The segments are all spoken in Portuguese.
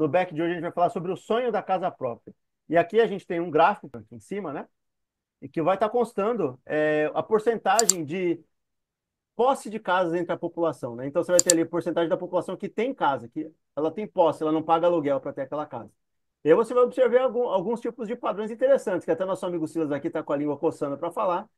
no back de hoje a gente vai falar sobre o sonho da casa própria. E aqui a gente tem um gráfico aqui em cima, né? E que vai estar constando a porcentagem de posse de casas entre a população, né? Então você vai ter ali a porcentagem da população que tem casa, que ela tem posse, ela não paga aluguel para ter aquela casa. E aí você vai observar alguns tipos de padrões interessantes, que até nosso amigo Silas aqui está com a língua coçando para falar.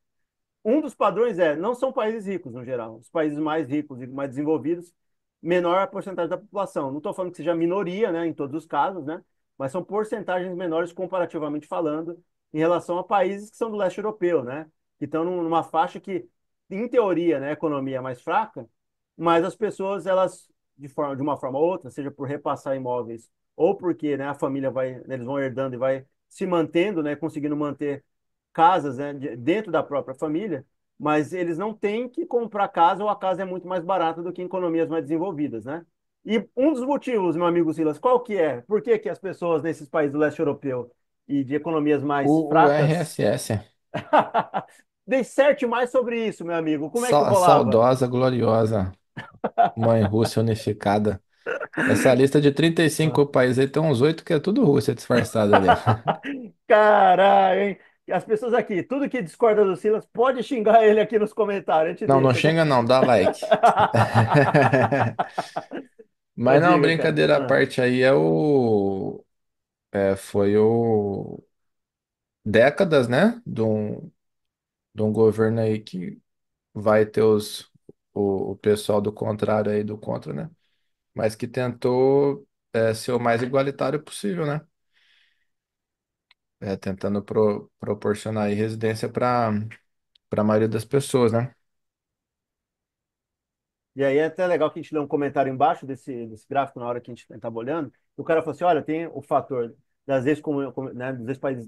Um dos padrões não são países ricos no geral. Os países mais ricos e mais desenvolvidos, menor a porcentagem da população. Não estou falando que seja minoria, né, em todos os casos, né? Mas são porcentagens menores comparativamente falando em relação a países que são do leste europeu, né? Que estão numa faixa que, em teoria, né, a economia é mais fraca, mas as pessoas, elas, de uma forma ou outra, seja por repassar imóveis ou porque, né, a família vai, eles vão herdando e vai se mantendo, né, conseguindo manter casas, né, dentro da própria família, mas eles não têm que comprar casa ou a casa é muito mais barata do que em economias mais desenvolvidas, né? E um dos motivos, meu amigo Silas, qual que é? Por que que as pessoas nesses países do leste europeu e de economias mais O fracas RSS, disserte mais sobre isso, meu amigo. Como é que a rolava? saudosa, gloriosa Mãe Rússia unificada. Essa lista de trinta e Ah. cinco países aí tem uns oito que é tudo Rússia disfarçada ali. Caralho, hein? As pessoas aqui, tudo que discorda do Silas, pode xingar ele aqui nos comentários, a gente Não, não deixa. xinga não, dá like. Mas Mas não, diga, cara. brincadeira à Ah. parte aí foi o décadas, né, de um governo aí que vai ter o pessoal do contrário aí do contra, né? Mas que tentou ser o mais igualitário possível, né? Tentando proporcionar aí residência para a maioria das pessoas, né? E aí é até legal que a gente lê um comentário embaixo desse gráfico na hora que a gente estava olhando. O cara falou assim: olha, tem o fator das ex né, dos ex-países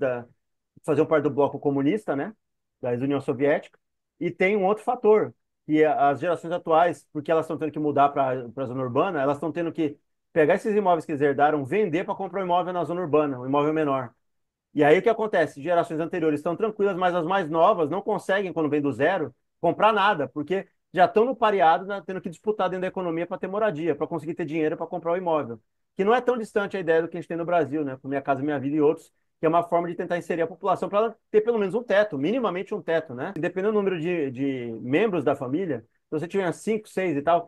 faziam parte do bloco comunista, né, da União Soviética, e tem um outro fator, que é as gerações atuais, porque elas estão tendo que mudar para a zona urbana, elas estão tendo que pegar esses imóveis que eles herdaram, vender para comprar um imóvel na zona urbana, um imóvel menor. E aí o que acontece? Gerações anteriores estão tranquilas, mas as mais novas não conseguem, quando vem do zero, comprar nada, porque já estão no pareado, né, tendo que disputar dentro da economia para ter moradia, para conseguir ter dinheiro para comprar o imóvel. Que não é tão distante a ideia do que a gente tem no Brasil, né? Com Minha Casa Minha Vida e outros, que é uma forma de tentar inserir a população para ela ter pelo menos um teto, minimamente um teto, né? Dependendo do número de membros da família, se você tiver cinco, seis e tal,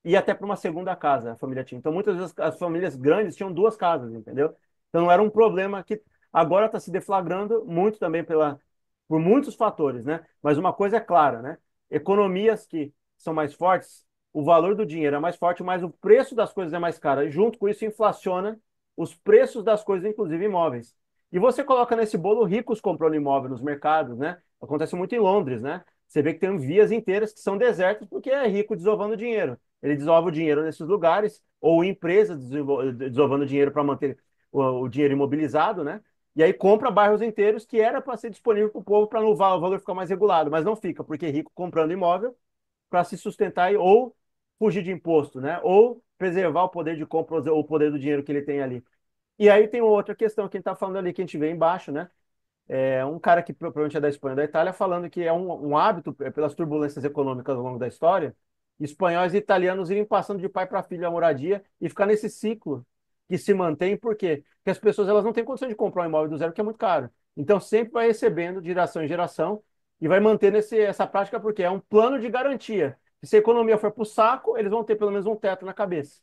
ia até para uma segunda casa a família tinha. Então, muitas vezes as famílias grandes tinham duas casas, entendeu? Então, não era um problema que agora está se deflagrando muito também por muitos fatores, né? Mas uma coisa é clara, né? Economias que são mais fortes, o valor do dinheiro é mais forte, mas o preço das coisas é mais caro. E junto com isso, inflaciona os preços das coisas, inclusive imóveis. E você coloca nesse bolo ricos comprando imóvel nos mercados, né? Acontece muito em Londres, né? Você vê que tem vias inteiras que são desertas porque é rico desovando dinheiro. Ele desova o dinheiro nesses lugares, ou empresas desovando dinheiro para manter o dinheiro imobilizado, né? E aí compra bairros inteiros que era para ser disponível para o povo para o valor ficar mais regulado, mas não fica, porque é rico comprando imóvel para se sustentar ou fugir de imposto, né? Ou preservar o poder de compra, o poder do dinheiro que ele tem ali. E aí tem outra questão que a gente está falando ali, que a gente vê embaixo, né? É um cara que provavelmente é da Espanha, da Itália, falando que é um hábito, pelas turbulências econômicas ao longo da história, espanhóis e italianos irem passando de pai para filho a moradia e ficar nesse ciclo que se mantém, por quê? Porque as pessoas elas não têm condição de comprar um imóvel do zero, que é muito caro. Então sempre vai recebendo de geração em geração e vai mantendo essa prática, porque é um plano de garantia. Se a economia for para o saco, eles vão ter pelo menos um teto na cabeça,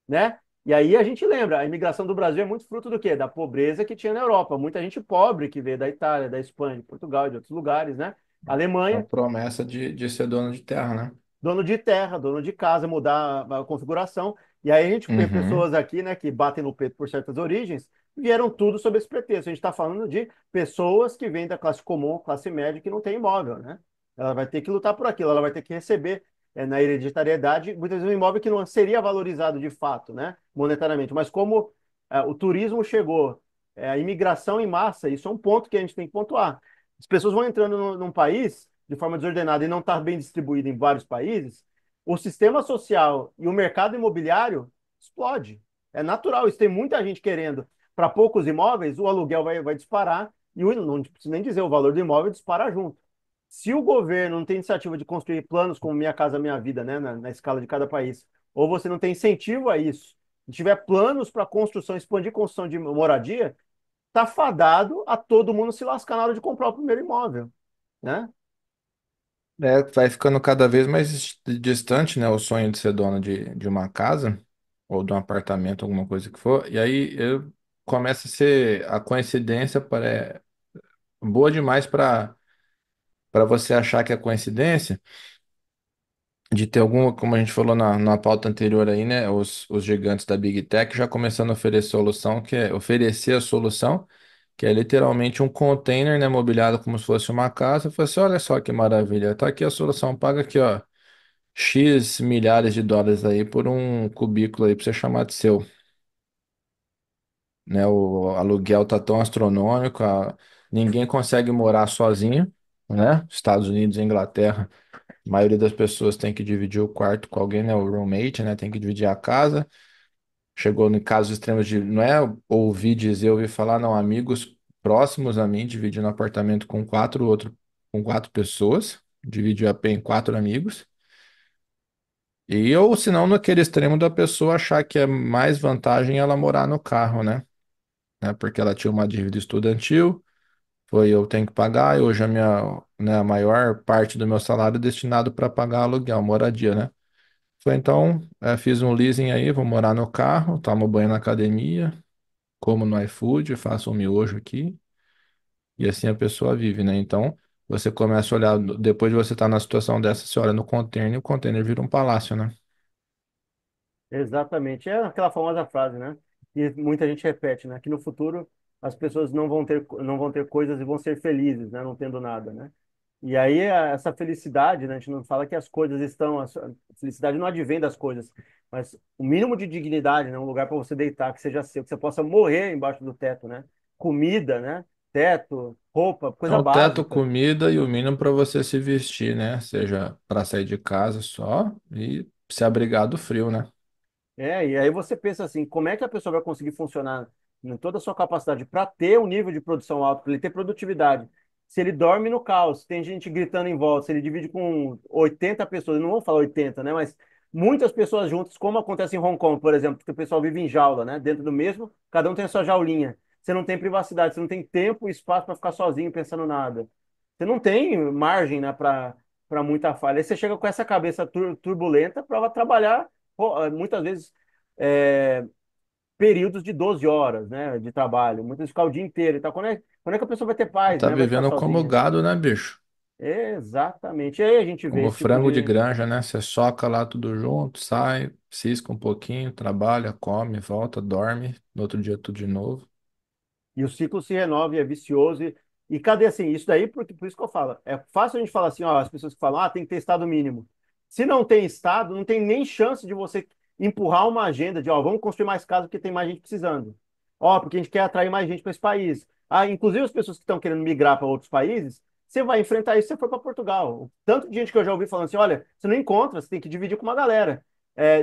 né? E aí a gente lembra, a imigração do Brasil é muito fruto do quê? Da pobreza que tinha na Europa. Muita gente pobre que veio da Itália, da Espanha, de Portugal, de outros lugares, né? A Alemanha, promessa de ser dono de terra, né? dono de terra, dono de casa, mudar a configuração. E aí a gente vê Uhum. pessoas aqui, né, que batem no peito por certas origens, vieram tudo sob esse pretexto. A gente está falando de pessoas que vêm da classe comum, classe média, que não tem imóvel, né? Ela vai ter que lutar por aquilo, ela vai ter que receber na hereditariedade, muitas vezes um imóvel que não seria valorizado de fato, né, monetariamente. Mas como o turismo chegou, a imigração em massa, isso é um ponto que a gente tem que pontuar. As pessoas vão entrando num país de forma desordenada e não está bem distribuído em vários países, o sistema social e o mercado imobiliário explode. É natural, isso tem muita gente querendo. Para poucos imóveis, o aluguel vai disparar e não preciso nem dizer, o valor do imóvel dispara junto. Se o governo não tem iniciativa de construir planos como Minha Casa Minha Vida, né, na escala de cada país, ou você não tem incentivo a isso, e tiver planos para construção, expandir construção de moradia, tá fadado a todo mundo se lascar na hora de comprar o primeiro imóvel, né? É, vai ficando cada vez mais distante, né, o sonho de ser dono de uma casa ou de um apartamento, alguma coisa que for. E aí começa a ser a coincidência boa demais para você achar que é coincidência de ter alguma, como a gente falou na pauta anterior aí, né, os gigantes da Big Tech já começando a oferecer solução, que é oferecer a solução, que é literalmente um container, né, mobiliado como se fosse uma casa. Eu falei assim, olha só que maravilha, tá aqui a solução, paga aqui, ó. X milhares de dólares aí por um cubículo aí pra você chamar de seu, né? O aluguel tá tão astronômico, ninguém consegue morar sozinho, né? Estados Unidos e Inglaterra, a maioria das pessoas tem que dividir o quarto com alguém, né? O roommate, né? Tem que dividir a casa. Chegou em casos extremos de, não é ouvir dizer, ouvir falar, não, amigos próximos a mim dividindo apartamento com quatro pessoas, dividiu a P em quatro amigos. E ou senão naquele extremo da pessoa achar que é mais vantagem ela morar no carro, né? Porque ela tinha uma dívida estudantil, foi eu tenho que pagar, e hoje a minha, né, a maior parte do meu salário é destinado para pagar aluguel, moradia, né? Foi então, fiz um leasing aí, vou morar no carro, tomo banho na academia, como no iFood, faço um miojo aqui, e assim a pessoa vive, né? Então, você começa a olhar, depois de você estar na situação dessa, você olha no container, e o container vira um palácio, né? Exatamente. É aquela famosa frase, né? E muita gente repete, né? Que no futuro as pessoas não vão ter coisas e vão ser felizes, né? Não tendo nada, né? E aí essa felicidade, né? A gente não fala que as coisas estão, a felicidade não advém das coisas, mas o mínimo de dignidade, né? Um lugar para você deitar que seja seu, que você possa morrer embaixo do teto, né? Comida, né? Teto, roupa, É coisa o teto, básica. comida e o mínimo para você se vestir, né? Seja para sair de casa só e se abrigar do frio, né? E aí você pensa assim, como é que a pessoa vai conseguir funcionar em toda a sua capacidade para ter um nível de produção alto, para ele ter produtividade? Se ele dorme no caos, se tem gente gritando em volta, se ele divide com 80 pessoas, não vou falar 80, né? Mas muitas pessoas juntas, como acontece em Hong Kong, por exemplo, que o pessoal vive em jaula, né? Dentro do mesmo, cada um tem a sua jaulinha. Você não tem privacidade, você não tem tempo e espaço para ficar sozinho pensando nada. Você não tem margem, né, para muita falha. Aí você chega com essa cabeça turbulenta para trabalhar pô, muitas vezes é, períodos de 12 horas, né, de trabalho, muitas vezes ficar o dia inteiro e tal. Quando é que a pessoa vai ter paz, Tá né? Vai ficar vivendo como sozinha? gado, né, bicho? Exatamente. E aí a gente vê Como esse tipo frango de de, granja, né? Você soca lá tudo junto, sai, cisca um pouquinho, trabalha, come, volta, dorme, no outro dia tudo de novo. E o ciclo se renova e é vicioso. E cadê assim? Isso daí, por isso que eu falo. É fácil a gente falar assim, ó, as pessoas que falam, tem que ter estado mínimo. Se não tem estado, não tem nem chance de você empurrar uma agenda de, ó, vamos construir mais casas porque tem mais gente precisando. Ó, porque a gente quer atrair mais gente para esse país. Inclusive as pessoas que estão querendo migrar para outros países, você vai enfrentar isso se você for para Portugal. O tanto de gente que eu já ouvi falando assim, olha, você não encontra, você tem que dividir com uma galera.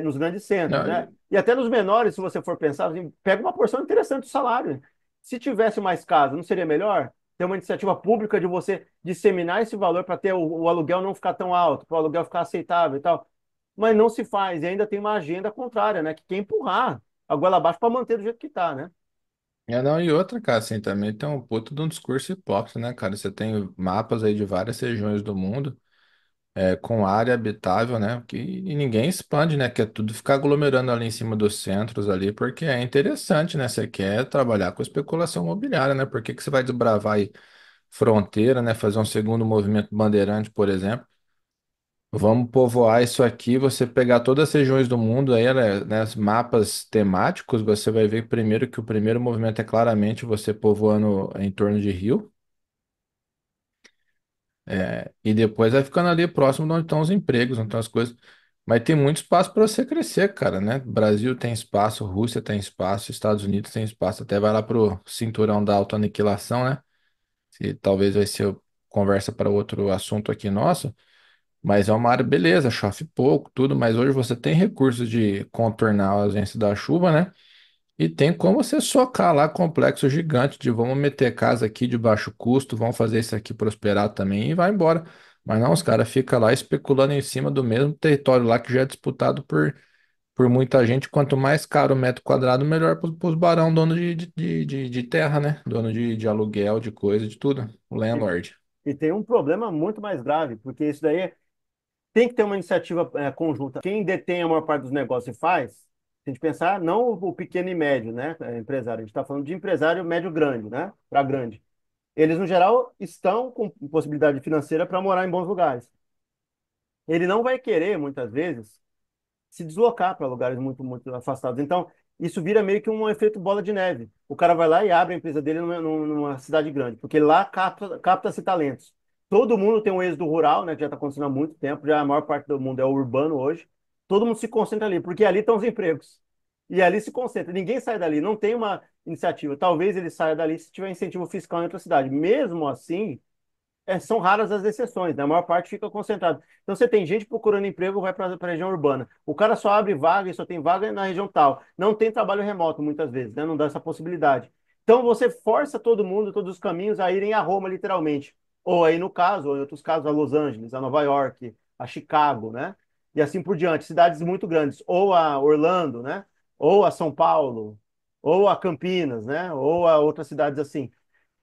Nos grandes centros, Não, né? E até nos menores, se você for pensar, assim, pega uma porção interessante do salário. Se tivesse mais casa, não seria melhor ter uma iniciativa pública de você disseminar esse valor para ter o aluguel não ficar tão alto, para o aluguel ficar aceitável e tal? Mas não se faz, e ainda tem uma agenda contrária, né? Que quer empurrar a goela abaixo para manter do jeito que está, né? não, e outra, cara, assim, também tem um puto de um discurso hipócrita, né, cara? Você tem mapas aí de várias regiões do mundo, com área habitável, né? E ninguém expande, né? Quer tudo ficar aglomerando ali em cima dos centros ali, porque é interessante, né? Você quer trabalhar com especulação imobiliária, né? Por que que você vai desbravar aí fronteira, né? Fazer um segundo movimento bandeirante, por exemplo? Vamos povoar isso aqui, você pegar todas as regiões do mundo aí, né, os mapas temáticos, você vai ver primeiro que o primeiro movimento é claramente você povoando em torno de rio, e depois vai ficando ali próximo de onde estão os empregos, onde estão as coisas. Mas tem muito espaço para você crescer, cara, né? Brasil tem espaço, Rússia tem espaço, Estados Unidos tem espaço, até vai lá pro cinturão da autoaniquilação, né? Que talvez vai ser conversa para outro assunto aqui nosso. Mas é uma área, beleza, chove pouco, tudo, mas hoje você tem recursos de contornar a ausência da chuva, né? E tem como você socar lá complexo gigante de vamos meter casa aqui de baixo custo, vamos fazer isso aqui prosperar também e vai embora. Mas não, os caras ficam lá especulando em cima do mesmo território lá que já é disputado por por muita gente, quanto mais caro o metro quadrado, melhor para os barão, dono de terra, né? Dono de aluguel, de coisa, de tudo. O E, landlord. e tem um problema muito mais grave, porque isso daí tem que ter uma iniciativa conjunta. Quem detém a maior parte dos negócios e faz, se a gente pensar, não o pequeno e médio, né, empresário, a gente está falando de empresário médio-grande, né, para grande. Eles, no geral, estão com possibilidade financeira para morar em bons lugares. Ele não vai querer, muitas vezes, se deslocar para lugares muito, muito afastados. Então, isso vira meio que um efeito bola de neve. O cara vai lá e abre a empresa dele numa cidade grande, porque lá capta-se talentos. Todo mundo tem um êxodo rural, né, que já está acontecendo há muito tempo, já a maior parte do mundo é urbano hoje. Todo mundo se concentra ali, porque ali estão os empregos. E ali se concentra. Ninguém sai dali, não tem uma iniciativa. Talvez ele saia dali se tiver incentivo fiscal em outra cidade. Mesmo assim, são raras as exceções, né? A maior parte fica concentrada. Então você tem gente procurando emprego, vai para a região urbana. O cara só abre vaga e só tem vaga na região tal. Não tem trabalho remoto muitas vezes, né? Não dá essa possibilidade. Então você força todo mundo, todos os caminhos a irem a Roma, literalmente. Ou aí no caso, ou em outros casos, a Los Angeles, a Nova York, a Chicago, né? E assim por diante, cidades muito grandes, ou a Orlando, né? Ou a São Paulo, ou a Campinas, né? Ou a outras cidades assim.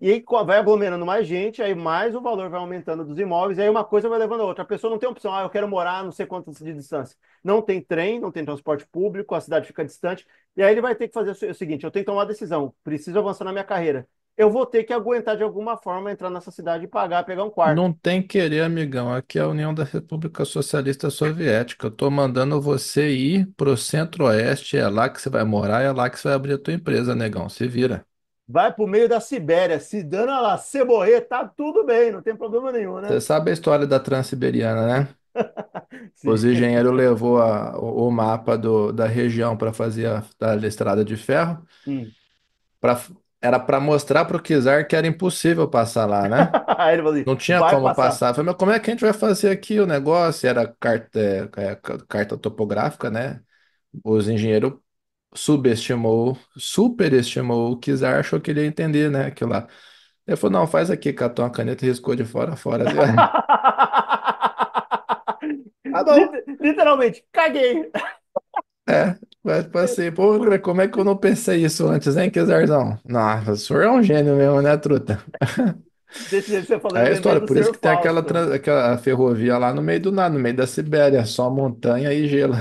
E aí vai aglomerando mais gente, aí mais o valor vai aumentando dos imóveis, e aí uma coisa vai levando a outra. A pessoa não tem opção, eu quero morar a não sei quantos de distância. Não tem trem, não tem transporte público, a cidade fica distante, e aí ele vai ter que fazer o seguinte: eu tenho que tomar uma decisão, preciso avançar na minha carreira. Eu vou ter que aguentar de alguma forma entrar nessa cidade e pagar, pegar um quarto. Não tem querer, amigão. Aqui é a União da República Socialista Soviética. Eu tô mandando você ir pro Centro-Oeste, é lá que você vai morar, é lá que você vai abrir a tua empresa, negão. Se vira. Vai pro meio da Sibéria, se dando lá, se morrer, tá tudo bem, não tem problema nenhum, Você né? sabe a história da Transiberiana, né? Os Sim. engenheiros levou o mapa da região para fazer da estrada de ferro. Hum. Pra, era para mostrar para o Kizar que era impossível passar lá, né? Aí ele falou assim: Não tinha vai como passar. passar. Eu falei, mas como é que a gente vai fazer aqui o negócio? Era carta, carta topográfica, né? Os engenheiros superestimou o Kizar, achou que ele ia entender, né? Aquilo lá. Ele falou, não, faz aqui, catou uma caneta e riscou de fora a fora. Assim, ah, bom. Literalmente, caguei. É, mas passei, pô, como é que eu não pensei isso antes, hein, Kizarzão? Nossa, o senhor é um gênio mesmo, né, truta? Desse jeito que você falou, Aí eu a lembrei história, do por isso Senhor que tem Fausto. aquela ferrovia lá no meio do nada, no meio da Sibéria, só montanha e gelo.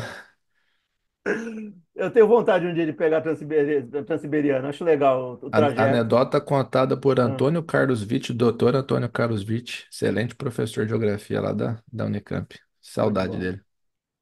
Eu tenho vontade um dia de pegar a Transiberiana. Acho legal o trajeto. Anedota contada por Ah, Antônio Carlos Witt, doutor Antônio Carlos Witt, excelente professor de geografia lá da Unicamp. show de Saudade bola. dele.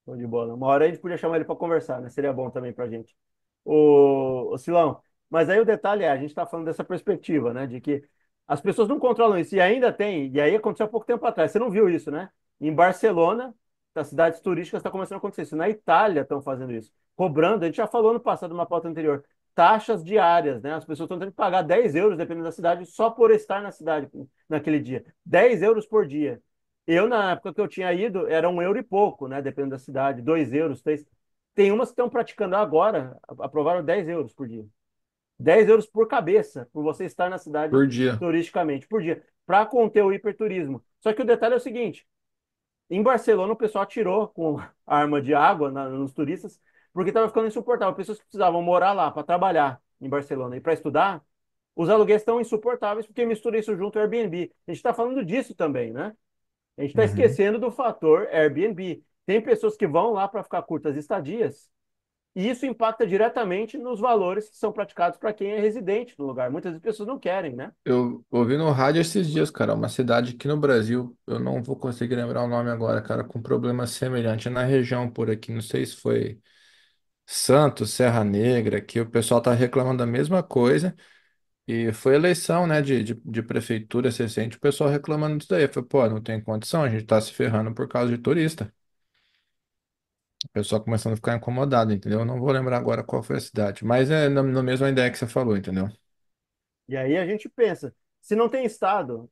Show de bola. Uma hora a gente podia chamar ele para conversar, né? Seria bom também para gente. O Silão, mas aí o detalhe é, a gente está falando dessa perspectiva, né? De que as pessoas não controlam isso. E ainda tem, e aí aconteceu há pouco tempo atrás. Você não viu isso, né? Em Barcelona, das cidades turísticas, está começando a acontecer isso. Na Itália estão fazendo isso. Cobrando, a gente já falou no passado, numa pauta anterior, taxas diárias, né? As pessoas estão tendo que pagar 10 euros, dependendo da cidade, só por estar na cidade naquele dia. 10 euros por dia. Eu, na época que eu tinha ido, era 1 euro e pouco, né? Dependendo da cidade, 2 euros, 3. Tem umas que estão praticando agora, aprovaram 10 euros por dia. 10 euros por cabeça, por você estar na cidade Por dia. turisticamente, por dia, para conter o hiperturismo. Só que o detalhe é o seguinte: em Barcelona o pessoal atirou com arma de água nos turistas, porque estava ficando insuportável. Pessoas que precisavam morar lá para trabalhar em Barcelona e para estudar, os aluguéis estão insuportáveis porque mistura isso junto ao Airbnb. A gente está falando disso também, né? A gente está Uhum. esquecendo do fator Airbnb. Tem pessoas que vão lá para ficar curtas estadias e isso impacta diretamente nos valores que são praticados para quem é residente no lugar. Muitas pessoas não querem, né? Eu ouvi no rádio esses dias, cara, uma cidade aqui no Brasil, eu não vou conseguir lembrar o nome agora, cara, com problema semelhante na região por aqui, não sei se foi Santos, Serra Negra, que o pessoal tá reclamando da mesma coisa, e foi eleição, né, de prefeitura recente, o pessoal reclamando disso daí, foi, pô, não tem condição, a gente tá se ferrando por causa de turista. O pessoal começando a ficar incomodado, entendeu? Eu não vou lembrar agora qual foi a cidade, mas é na mesma ideia que você falou, entendeu? E aí a gente pensa, se não tem Estado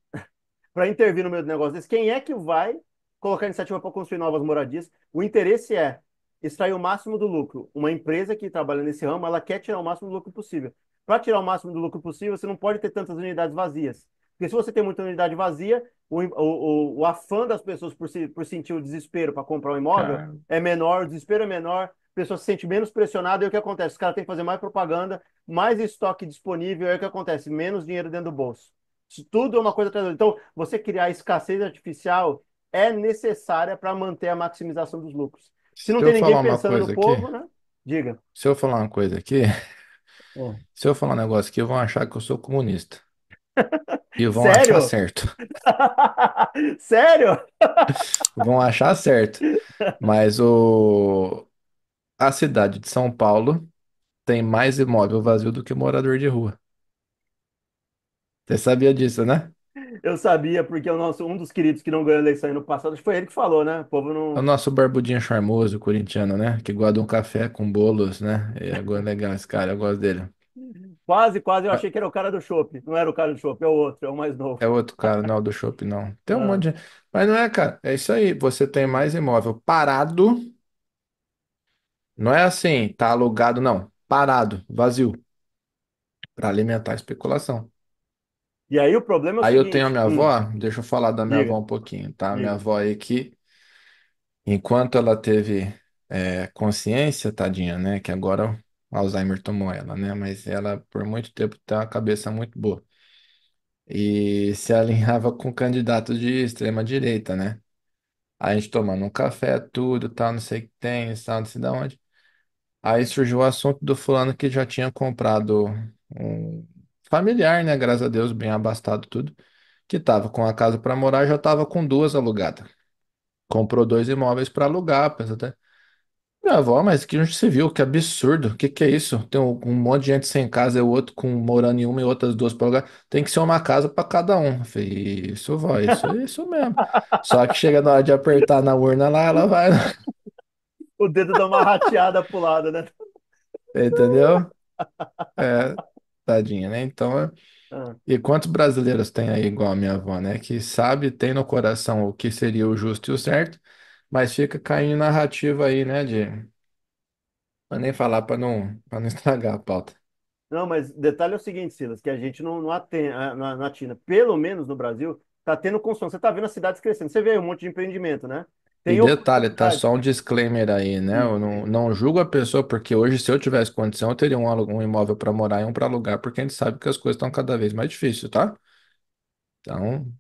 para intervir no meio do negócio desse, quem é que vai colocar iniciativa para construir novas moradias? O interesse é extrair o máximo do lucro. Uma empresa que trabalha nesse ramo, ela quer tirar o máximo do lucro possível. Para tirar o máximo do lucro possível, você não pode ter tantas unidades vazias. Porque se você tem muita unidade vazia, o afã das pessoas por sentir o desespero para comprar um imóvel Cara, é menor, o desespero é menor, a pessoa se sente menos pressionada, e o que acontece? Os caras têm que fazer mais propaganda, mais estoque disponível, e o que acontece? Menos dinheiro dentro do bolso. Isso tudo é uma coisa atrás da outra. Então, você criar escassez artificial é necessária para manter a maximização dos lucros. Se Se não eu tem ninguém falar uma pensando no coisa aqui, povo, né? Diga. se eu falar uma coisa aqui, É. se eu falar um negócio aqui, vão achar que eu sou comunista. E vão achar Sério? certo. Sério? Vão achar certo. Mas a cidade de São Paulo tem mais imóvel vazio do que morador de rua. Você sabia disso, né? Eu sabia, porque o nosso, um dos queridos que não ganhou a eleição ano passado, acho que foi ele que falou, né? O povo É o não. nosso barbudinho charmoso, corintiano, né? Que gosta de um café com bolos, né? É legal esse cara, eu gosto dele. Quase, quase eu Mas achei que era o cara do chopp. Não era o cara do chopp, é o outro, é o mais novo. é outro cara, não é o do shopping, não. Tem um Ah, monte de... Mas não é, cara. É isso aí. Você tem hum. mais imóvel parado. Não é assim, tá alugado, não. Parado, vazio, para alimentar a especulação. E aí o problema é o Aí eu tenho a seguinte. minha avó, deixa eu falar da minha avó Diga, um pouquinho, tá? Minha diga. avó aí que, enquanto ela teve consciência, tadinha, né? Que agora o Alzheimer tomou ela, né? Mas ela, por muito tempo, tem uma cabeça muito boa. E se alinhava com candidatos de extrema direita, né? A gente tomando um café, tudo, tal, não sei o que tem, tal, não sei de onde. Aí surgiu o assunto do fulano que já tinha comprado um familiar, né? Graças a Deus, bem abastado tudo, que tava com a casa para morar, já tava com duas alugadas. Comprou dois imóveis para alugar, pensa até. Minha avó, mas que onde você viu? Que absurdo. O que que é isso? Tem um monte de gente sem casa e o outro com morando em uma e outras duas para alugar. Tem que ser uma casa para cada um. Eu falei, isso, vó, isso mesmo. Só que chega na hora de apertar na urna lá, ela vai, O dedo dá uma rateada pro lado, né? entendeu? É, tadinha, né? Então, Ah. e quantos brasileiros tem aí igual a minha avó, né? Que sabe, tem no coração o que seria o justo e o certo, mas fica caindo em narrativa aí, né? Pra nem falar para não estragar a pauta. Não, mas detalhe é o seguinte, Silas, que a gente não atina. Pelo menos no Brasil, está tendo construção. Você está vendo as cidades crescendo. Você vê aí um monte de empreendimento, né? E Tem detalhe, tá oportunidade. só um disclaimer aí, né? Eu não julgo a pessoa, porque hoje, se eu tivesse condição, eu teria um imóvel para morar e um para alugar, porque a gente sabe que as coisas estão cada vez mais difíceis, tá? Então,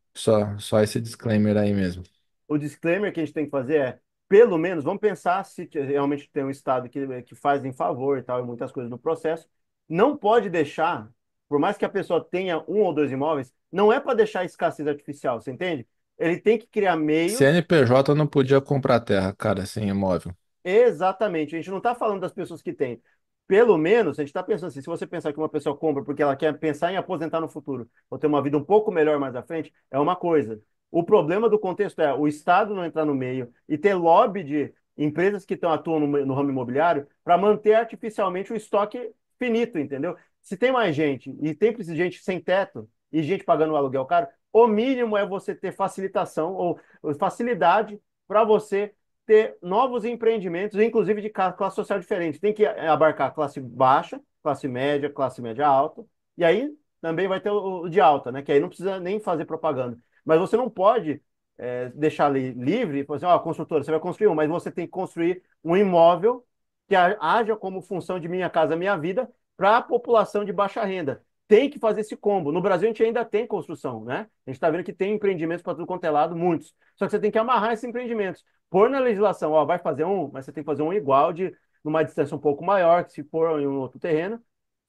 só esse disclaimer aí mesmo. O disclaimer que a gente tem que fazer é, pelo menos, vamos pensar se realmente tem um Estado que faz em favor e tal, e muitas coisas no processo. Não pode deixar, por mais que a pessoa tenha um ou dois imóveis, não é para deixar escassez artificial, você entende? Ele tem que criar meios. CNPJ não podia comprar terra, cara, sem imóvel. Exatamente. A gente não está falando das pessoas que têm. Pelo menos, a gente está pensando assim, se você pensar que uma pessoa compra porque ela quer pensar em aposentar no futuro ou ter uma vida um pouco melhor mais à frente, é uma coisa. O problema do contexto é o Estado não entrar no meio e ter lobby de empresas que atuam no ramo imobiliário para manter artificialmente o estoque finito, entendeu? Se tem mais gente e tem gente sem teto e gente pagando um aluguel caro, o mínimo é você ter facilitação ou facilidade para você ter novos empreendimentos, inclusive de classe social diferente. Tem que abarcar classe baixa, classe média alta, e aí também vai ter o de alta, né? Que aí não precisa nem fazer propaganda. Mas você não pode deixar ali livre e falar assim, ó, construtora, você vai construir um, mas você tem que construir um imóvel que haja como função de minha casa, minha vida, para a população de baixa renda. Tem que fazer esse combo. No Brasil, a gente ainda tem construção, né? A gente está vendo que tem empreendimentos para tudo quanto é lado, muitos. Só que você tem que amarrar esses empreendimentos pôr na legislação, ó, vai fazer um, mas você tem que fazer um igual de numa distância um pouco maior, que se for em um outro terreno,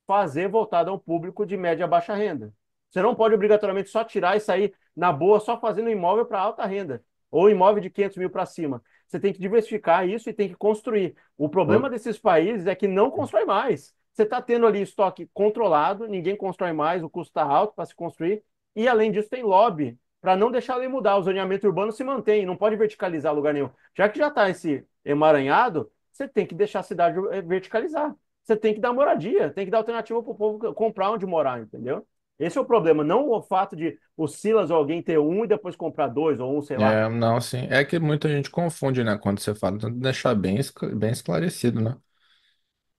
fazer voltado a um público de média a baixa renda. Você não pode obrigatoriamente só tirar e sair na boa, só fazendo imóvel para alta renda, ou imóvel de 500 mil para cima. Você tem que diversificar isso e tem que construir. O problema Ô, desses países é que não constrói mais. Você está tendo ali estoque controlado, ninguém constrói mais, o custo está alto para se construir, e além disso tem lobby para não deixar a lei mudar. O zoneamento urbano se mantém, não pode verticalizar lugar nenhum. Já que já está esse emaranhado, você tem que deixar a cidade verticalizar. Você tem que dar moradia, tem que dar alternativa para o povo comprar onde morar, entendeu? Esse é o problema, não o fato de o Silas ou alguém ter um e depois comprar dois ou um, sei lá. não, sim. É que muita gente confunde, né? Quando você fala, então deixar bem, bem esclarecido, né?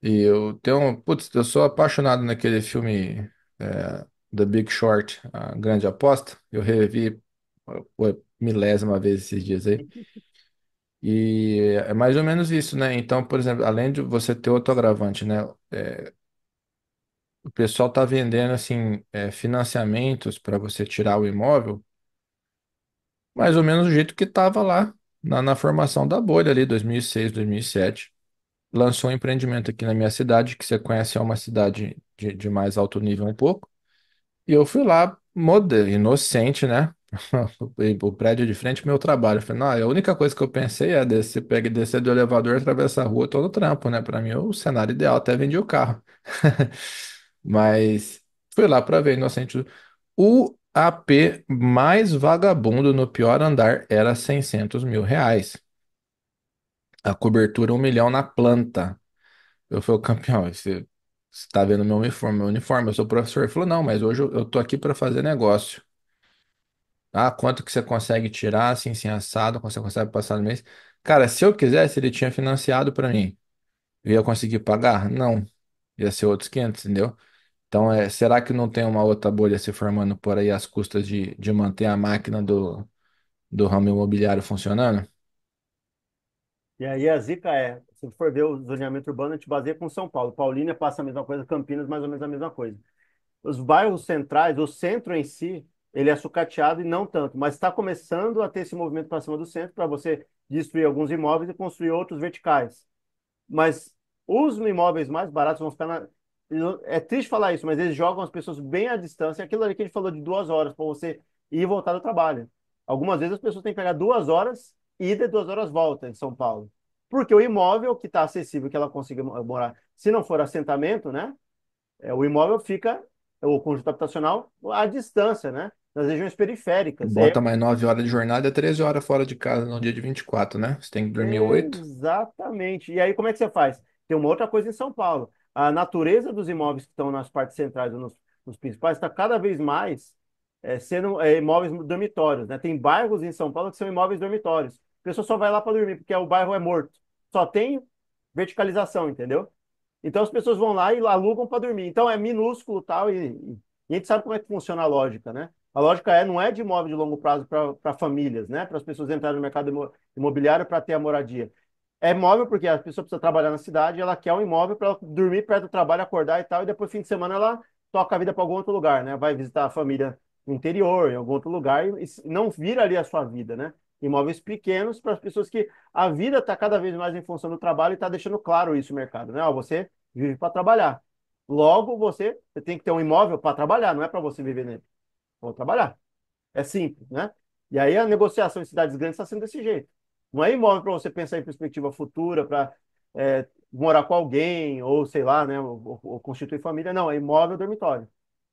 E eu tenho, putz, eu sou apaixonado naquele filme The Big Short, A Grande Aposta. Eu revi pô, milésima vez esses dias aí. E é mais ou menos isso, né? Então, por exemplo, além de você ter outro agravante, né? O pessoal tá vendendo assim financiamentos para você tirar o imóvel, mais ou menos do jeito que estava lá na formação da bolha ali, 2006, 2007. Lançou um empreendimento aqui na minha cidade, que você conhece, é uma cidade de mais alto nível um pouco. E eu fui lá, inocente, né? O prédio de frente ao meu trabalho. Eu falei, não, a única coisa que eu pensei é descer, pegar, descer do elevador, atravessar a rua, todo trampo, né? Para mim, é o cenário ideal, até vendi o carro. Mas fui lá para ver, inocente. O AP mais vagabundo no pior andar era R$ 600 mil. A cobertura 1 milhão na planta. Eu falei, campeão, você tá vendo meu uniforme, eu sou professor. Ele falou, não, mas hoje eu tô aqui para fazer negócio. Ah, quanto que você consegue tirar, assim, sem assado, você consegue passar no mês? Cara, se eu quisesse, ele tinha financiado para mim. Eu ia conseguir pagar? Não. Ia ser outros 500, entendeu? Então, será que não tem uma outra bolha se formando por aí às custas de manter a máquina do ramo imobiliário funcionando? E aí a zica é, se for ver o zoneamento urbano, a gente baseia com São Paulo. Paulínia passa a mesma coisa, Campinas mais ou menos a mesma coisa. Os bairros centrais, o centro em si, ele é sucateado e não tanto, mas está começando a ter esse movimento para cima do centro para você destruir alguns imóveis e construir outros verticais. Mas os imóveis mais baratos vão ficar na. É triste falar isso, mas eles jogam as pessoas bem à distância. Aquilo ali que a gente falou de 2 horas para você ir e voltar do trabalho. Algumas vezes as pessoas têm que pegar 2 horas ida e 2 horas volta em São Paulo. Porque o imóvel que está acessível, que ela consiga morar, se não for assentamento, né? O imóvel fica, o conjunto habitacional, à distância, né? Nas regiões periféricas. Bota mais 9 horas de jornada, é 13 horas fora de casa no dia de 24, né? Você tem que dormir 8. Exatamente. E aí, como é que você faz? Tem uma outra coisa em São Paulo. A natureza dos imóveis que estão nas partes centrais ou nos principais está cada vez mais sendo imóveis dormitórios, né? Tem bairros em São Paulo que são imóveis dormitórios. A pessoa só vai lá para dormir, porque o bairro é morto. Só tem verticalização, entendeu? Então as pessoas vão lá e alugam para dormir. Então é minúsculo tal, e a gente sabe como é que funciona a lógica, né? A lógica não é de imóvel de longo prazo para famílias, né? Para as pessoas entrarem no mercado imobiliário para ter a moradia. É imóvel porque a pessoa precisa trabalhar na cidade, ela quer um imóvel para dormir perto do trabalho, acordar e tal, e depois, fim de semana, ela toca a vida para algum outro lugar, né? Vai visitar a família no interior, em algum outro lugar, e não vira ali a sua vida, né? Imóveis pequenos para as pessoas que a vida está cada vez mais em função do trabalho e está deixando claro isso no mercado, né? Ó, você vive para trabalhar. Logo, você tem que ter um imóvel para trabalhar, não é para você viver nele. Vou trabalhar. É simples, né? E aí a negociação em cidades grandes está sendo desse jeito. Não é imóvel para você pensar em perspectiva futura, para morar com alguém, ou sei lá, né? Ou constituir família. Não, é imóvel dormitório.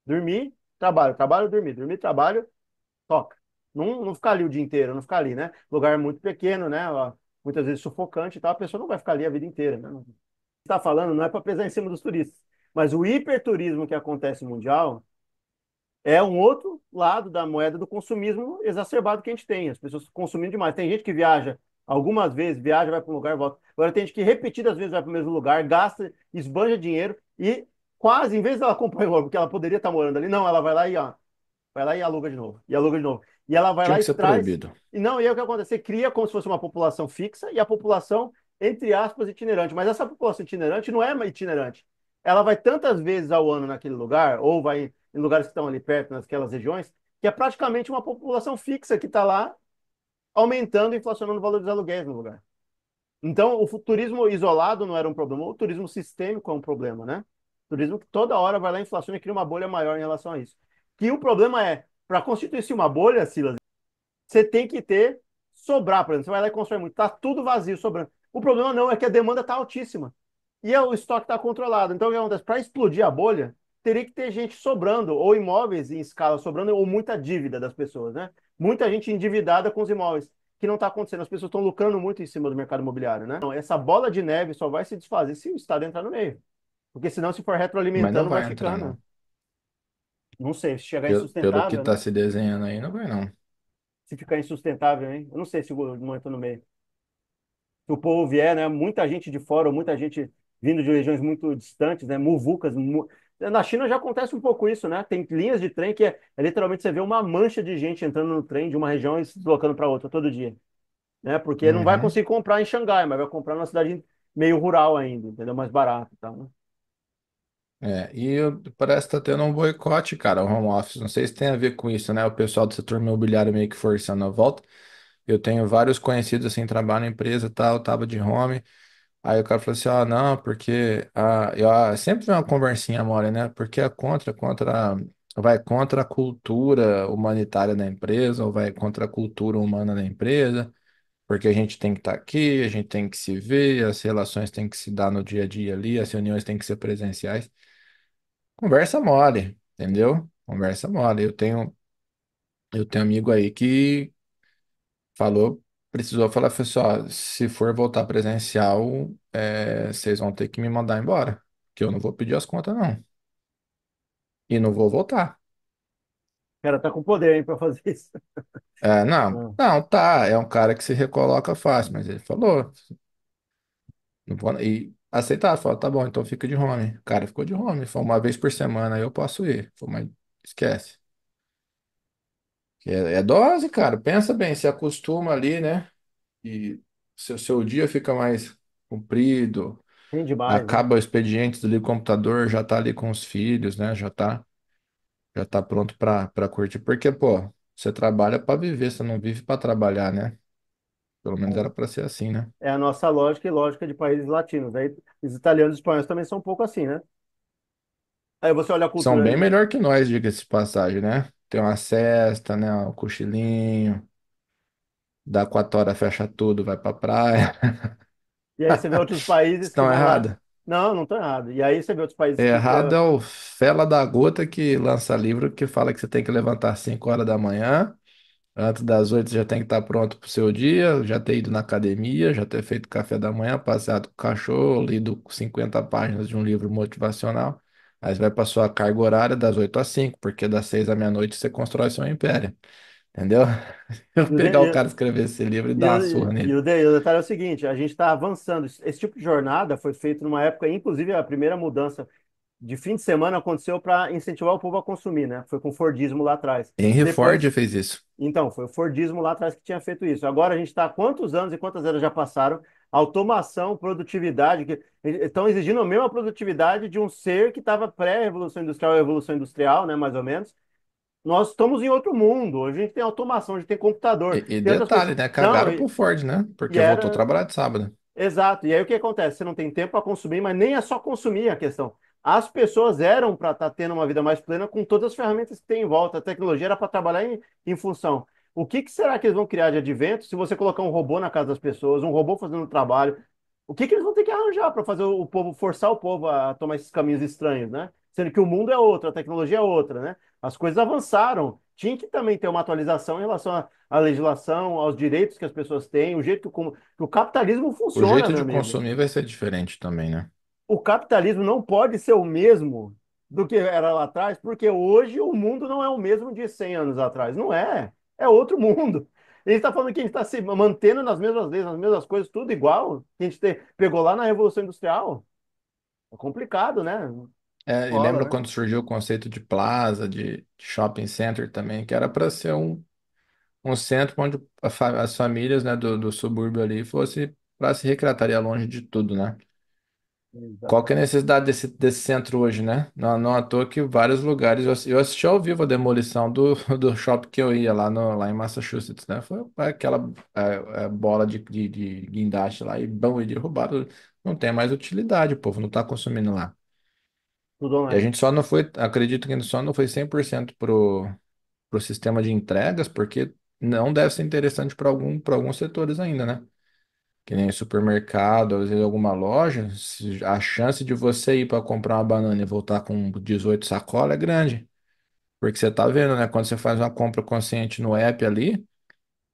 Dormir, trabalho, trabalho, dormir, dormir, trabalho, toca. Não ficar ali o dia inteiro, não ficar ali, né? Lugar muito pequeno, né? Ó, muitas vezes sufocante e tal, a pessoa não vai ficar ali a vida inteira, né? Está falando não é para pesar em cima dos turistas, mas o hiperturismo que acontece mundial é um outro lado da moeda do consumismo exacerbado que a gente tem. As pessoas consumindo demais. Tem gente que viaja algumas vezes, viaja, vai para um lugar, volta. Agora tem gente que repetidas vezes vai para o mesmo lugar, gasta, esbanja dinheiro e quase, em vez dela comprar imóvel, porque ela poderia estar morando ali, não, ela vai lá e ó, vai lá e aluga de novo, e aluga de novo. E ela vai Tinha lá que e ser traz. proibido. E não, e aí o que acontece? Você cria como se fosse uma população fixa e a população, entre aspas, itinerante. Mas essa população itinerante não é uma itinerante. Ela vai tantas vezes ao ano naquele lugar, ou vai em lugares que estão ali perto, naquelas regiões, que é praticamente uma população fixa que está lá aumentando e inflacionando o valor dos aluguéis no lugar. Então, o turismo isolado não era um problema, o turismo sistêmico é um problema, né? O turismo que toda hora vai lá, inflaciona e cria uma bolha maior em relação a isso. Que o problema é, para constituir-se uma bolha, Silas, você tem que ter sobrar, por exemplo. Você vai lá e constrói muito, tá tudo vazio, sobrando. O problema não é que a demanda está altíssima e o estoque está controlado. Então, o que acontece? Para explodir a bolha, teria que ter gente sobrando, ou imóveis em escala sobrando, ou muita dívida das pessoas, né? Muita gente endividada com os imóveis, que não está acontecendo. As pessoas estão lucrando muito em cima do mercado imobiliário, né? Então, essa bola de neve só vai se desfazer se o Estado entrar no meio. Porque senão, se for Mas não retroalimentando, vai vai entrar, ficando. não. Não sei, se chegar Pelo que insustentável, está né? se desenhando aí, não vai, não. Se ficar insustentável, hein? Eu não sei se o governo entra no meio. Se o povo vier, né? Muita gente de fora, ou muita gente vindo de regiões muito distantes, né? Muvucas. Na China já acontece um pouco isso, né? Tem linhas de trem que literalmente você vê uma mancha de gente entrando no trem de uma região e se deslocando para outra todo dia. né? Porque não vai Uhum. conseguir comprar em Xangai, mas vai comprar numa cidade meio rural ainda, entendeu? Mais barato, então. Parece que tá tendo um boicote, cara, o home office. Não sei se tem a ver com isso, né? O pessoal do setor imobiliário meio que forçando a volta. Eu tenho vários conhecidos assim, trabalham em empresa e tal, tava de home. Aí o cara falou assim, não, porque sempre vem uma conversinha mole, né? Porque é vai contra a cultura humanitária da empresa, ou vai contra a cultura humana da empresa, porque a gente tem que estar aqui, a gente tem que se ver, as relações têm que se dar no dia a dia ali, as reuniões têm que ser presenciais. Conversa mole, entendeu? Conversa mole. Eu tenho amigo aí que precisou falar, falou assim, ó, se for voltar presencial, vocês vão ter que me mandar embora, que eu não vou pedir as contas, não. E não vou voltar. O cara tá com poder, hein, para fazer isso. Não, Não. não, tá, é um cara que se recoloca fácil, mas ele falou, não vou, e aceitar, falou, tá bom, então fica de home. O cara ficou de home, foi uma vez por semana, aí eu posso ir. Falei, mas esquece. É dose, cara, pensa bem, se acostuma ali, né? E seu dia fica mais comprido, Tem demais, né? acaba o expediente do computador, já tá ali com os filhos, né? Já tá pronto para curtir. Porque, pô, você trabalha para viver, você não vive para trabalhar, né? Pelo menos era para ser assim, né? É a nossa lógica e lógica de países latinos. Aí, os italianos e espanhóis também são um pouco assim, né? Aí você olha a São cultura. bem melhor que nós, diga-se de passagem, né? Tem uma cesta, né? Um cochilinho, dá 4 horas, fecha tudo, vai pra praia. E aí você vê outros países que Estão vão lá. errado? Não, não estão errado. E aí você vê outros países que. Errado é o fela da gota que lança livro que fala que você tem que levantar às 5 horas da manhã. Antes das 8 já tem que estar pronto para o seu dia, já ter ido na academia, já ter feito café da manhã, passeado com o cachorro, lido 50 páginas de um livro motivacional. Aí você vai para sua carga horária das 8 às 5, porque das 6 à meia-noite você constrói seu império. Entendeu? Eu E o, pegar o de- cara escrever esse livro e e dar uma o, surra e nele. o detalhe é o seguinte: a gente está avançando. Esse tipo de jornada foi feito numa época, inclusive a primeira mudança de fim de semana aconteceu para incentivar o povo a consumir, né? Foi com o Fordismo lá atrás. Henry Ford Depois, fez isso. então, foi o Fordismo lá atrás que tinha feito isso. Agora a gente está há quantos anos e quantas eras já passaram? Automação, produtividade, que estão exigindo a mesma produtividade de um ser que estava pré-revolução industrial, evolução industrial, né? Mais ou menos. Nós estamos em outro mundo. Hoje a gente tem automação, a gente tem computador, E tem outras coisas. detalhe, né? Não, Cagaram pro Ford, né? e Porque voltou a era. trabalhar de sábado. Exato. E aí o que acontece? Você não tem tempo para consumir, mas nem é só consumir a questão. As pessoas eram para estar tendo uma vida mais plena com todas as ferramentas que tem em volta. A tecnologia era para trabalhar em função. O que será que eles vão criar de advento se você colocar um robô na casa das pessoas, um robô fazendo o trabalho? O que eles vão ter que arranjar para fazer o povo, forçar o povo a tomar esses caminhos estranhos, né? Sendo que o mundo é outro, a tecnologia é outra, né? As coisas avançaram. Tinha que também ter uma atualização em relação à legislação, aos direitos que as pessoas têm, o jeito que o capitalismo O funciona, jeito meu de amigo. consumir vai ser diferente também, né? O capitalismo não pode ser o mesmo do que era lá atrás, porque hoje o mundo não é o mesmo de 100 anos atrás. Não é. É outro mundo. Ele está falando que a gente está se mantendo nas mesmas leis, nas mesmas coisas, tudo igual, que a gente pegou lá na Revolução Industrial. É complicado, né? E lembra Rola, né? quando surgiu o conceito de plaza, de shopping center também, que era para ser um centro onde as famílias, né, do subúrbio ali fosse para se recrear, estaria longe de tudo, né? Qual que é a Exatamente. necessidade desse centro hoje, né? Não, não à toa que vários lugares. Eu assisti ao vivo a demolição do shopping que eu ia lá, lá em Massachusetts, né? Foi aquela bola de guindaste lá e bom, e derrubado. Não tem mais utilidade, o povo não está consumindo lá. Tudo E a online. gente só não foi, acredito que só não foi 100% pro sistema de entregas, porque não deve ser interessante para alguns setores ainda, né? Que nem supermercado, às vezes alguma loja, a chance de você ir para comprar uma banana e voltar com 18 sacolas é grande. Porque você tá vendo, né? Quando você faz uma compra consciente no app ali,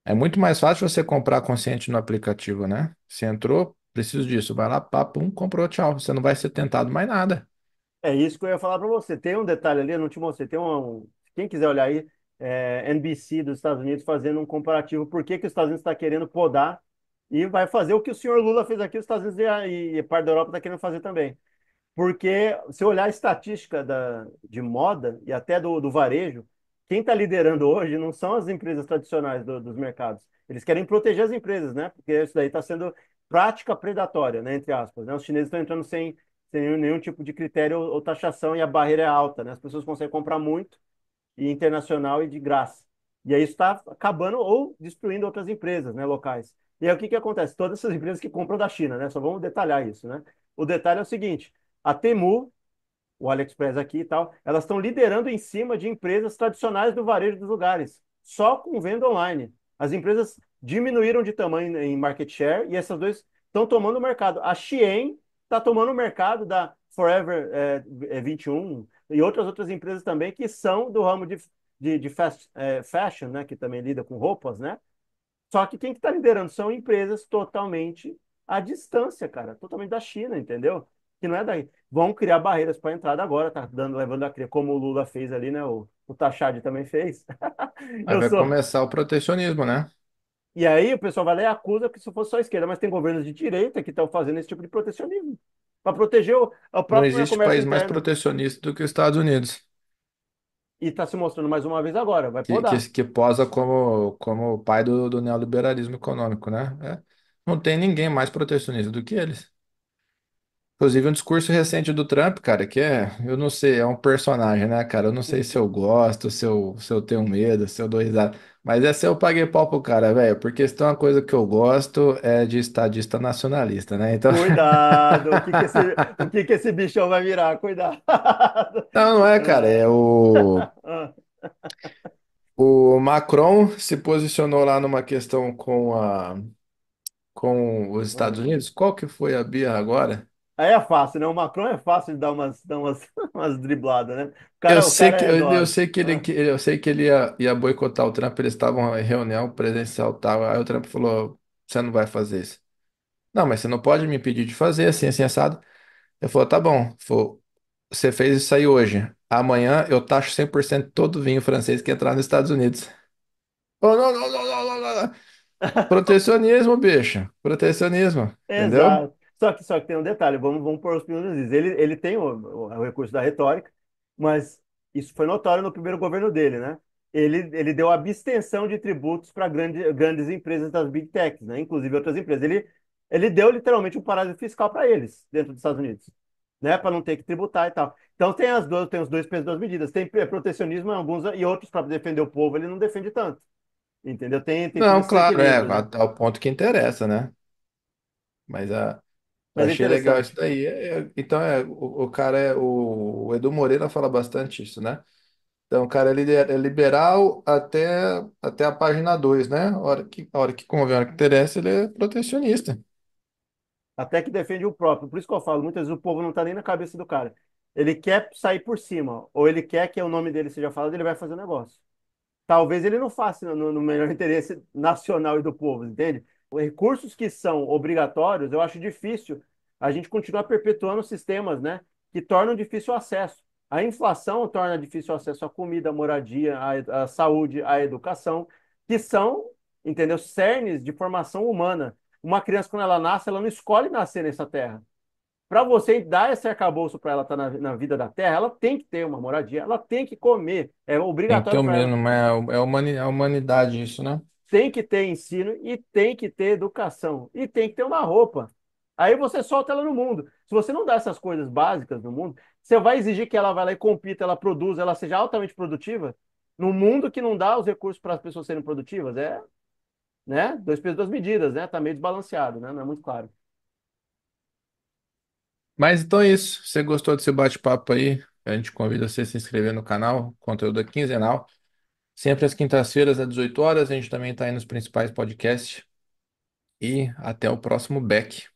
é muito mais fácil você comprar consciente no aplicativo, né? Você entrou, preciso disso, vai lá, pá, pum, comprou, tchau. Você não vai ser tentado mais nada. É isso que eu ia falar para você. Tem um detalhe ali, eu não te mostrei. Tem quem quiser olhar aí, NBC dos Estados Unidos fazendo um comparativo. Por que que os Estados Unidos está querendo podar e vai fazer o que o senhor Lula fez aqui, os Estados Unidos e parte da Europa está querendo fazer também. Porque se olhar a estatística de moda e até do varejo, quem está liderando hoje não são as empresas tradicionais dos mercados. Eles querem proteger as empresas, né? Porque isso daí está sendo prática predatória, né? Entre aspas, né? Os chineses estão entrando sem nenhum tipo de critério ou taxação e a barreira é alta, né? As pessoas conseguem comprar muito e internacional e de graça. E aí isso está acabando ou destruindo outras empresas, né, locais. E aí o que que acontece? Todas essas empresas que compram da China, né? Só vamos detalhar isso, né? O detalhe é o seguinte: a Temu, o AliExpress aqui e tal, elas estão liderando em cima de empresas tradicionais do varejo dos lugares, só com venda online. As empresas diminuíram de tamanho em market share e essas duas estão tomando o mercado. A Shein está tomando o mercado da Forever 21 e outras empresas também que são do ramo de fashion, né, que também lida com roupas, né? Só que quem que está liderando são empresas totalmente à distância, cara, totalmente da China, entendeu? Que não é daí. Vão criar barreiras para a entrada agora, tá dando, levando a crer, como o Lula fez ali, né? O Tachad também fez. Aí Eu vai sou. começar o protecionismo, né? E aí o pessoal vai lá e acusa que se fosse só a esquerda, mas tem governos de direita que estão fazendo esse tipo de protecionismo para proteger o Não próprio existe comércio país mais interno. protecionista do que os Estados Unidos, E está se mostrando mais uma vez agora, vai que, podar. que, que posa como o pai do neoliberalismo econômico, né? Não tem ninguém mais protecionista do que eles. Inclusive, um discurso recente do Trump, cara, eu não sei, é um personagem, né, cara? Eu não sei se eu gosto, se eu tenho medo, se eu dou risada. Mas essa eu paguei pau pro cara, velho, porque se tem uma coisa que eu gosto é de estadista nacionalista, né? Então, Cuidado, o que que esse bichão vai virar? Cuidado. não, não é, cara, Ah, o Macron se posicionou lá numa questão com os Estados ah. Unidos. Qual que foi a birra agora? Aí é fácil, né? O Macron é fácil de dar umas, umas dribladas, né? O Eu cara, o sei cara que é eu dose. sei que ele Ah. que- eu sei que ele ia boicotar o Trump, eles estavam em reunião presencial e tal. Aí o Trump falou: "Você não vai fazer isso." "Não, mas você não pode me impedir de fazer assim assado." Ele falou: "Tá bom." Falou, "Você fez isso aí hoje. Amanhã eu taxo 100% todo vinho francês que entrar nos Estados Unidos." Oh, não, não, não, não, não, não, não. Protecionismo, bicho. Protecionismo, entendeu? Exato. Só que tem um detalhe, vamos pôr os pingos nos is. Ele tem o recurso da retórica, mas isso foi notório no primeiro governo dele, né? Ele deu abstenção de tributos para grandes empresas das Big Techs, né? Inclusive outras empresas. Ele deu literalmente um parásito fiscal para eles, dentro dos Estados Unidos, né? Para não ter que tributar e tal. Então tem os dois pesos, duas medidas. Tem protecionismo em alguns e outros para defender o povo, ele não defende tanto. Entendeu? Tem todo Não, esse claro, equilíbrio, né? até o ponto que interessa, né? Mas eu Mas é achei legal isso interessante. daí. Então, o cara o Edu Moreira fala bastante isso, né? Então, o cara é liberal até a página 2, né? A hora que convém, a hora que interessa, ele é protecionista. Até que defende o próprio. Por isso que eu falo, muitas vezes o povo não está nem na cabeça do cara. Ele quer sair por cima, ou ele quer que o nome dele seja falado, ele vai fazer o negócio. Talvez ele não faça no melhor interesse nacional e do povo, entende? Os recursos que são obrigatórios, eu acho difícil a gente continuar perpetuando sistemas, né, que tornam difícil o acesso. A inflação torna difícil o acesso à comida, à moradia, à saúde, à educação, que são, entendeu, cernes de formação humana. Uma criança, quando ela nasce, ela não escolhe nascer nessa terra. Para você dar esse arcabouço para ela estar na vida da terra, ela tem que ter uma moradia, ela tem que comer, é Tem que ter obrigatório o para ela. mínimo, é a humanidade isso, né? Tem que ter ensino e tem que ter educação e tem que ter uma roupa. Aí você solta ela no mundo. Se você não dá essas coisas básicas no mundo, você vai exigir que ela vá lá e compita, ela produza, ela seja altamente produtiva no mundo que não dá os recursos para as pessoas serem produtivas. É, né? Dois pesos, duas medidas, né? Tá meio desbalanceado, né? Não é muito claro. Mas então é isso. Se você gostou desse bate-papo aí, a gente convida você a se inscrever no canal, conteúdo é quinzenal. Sempre às quintas-feiras, às 18 horas. A gente também está aí nos principais podcasts. E até o próximo Beck.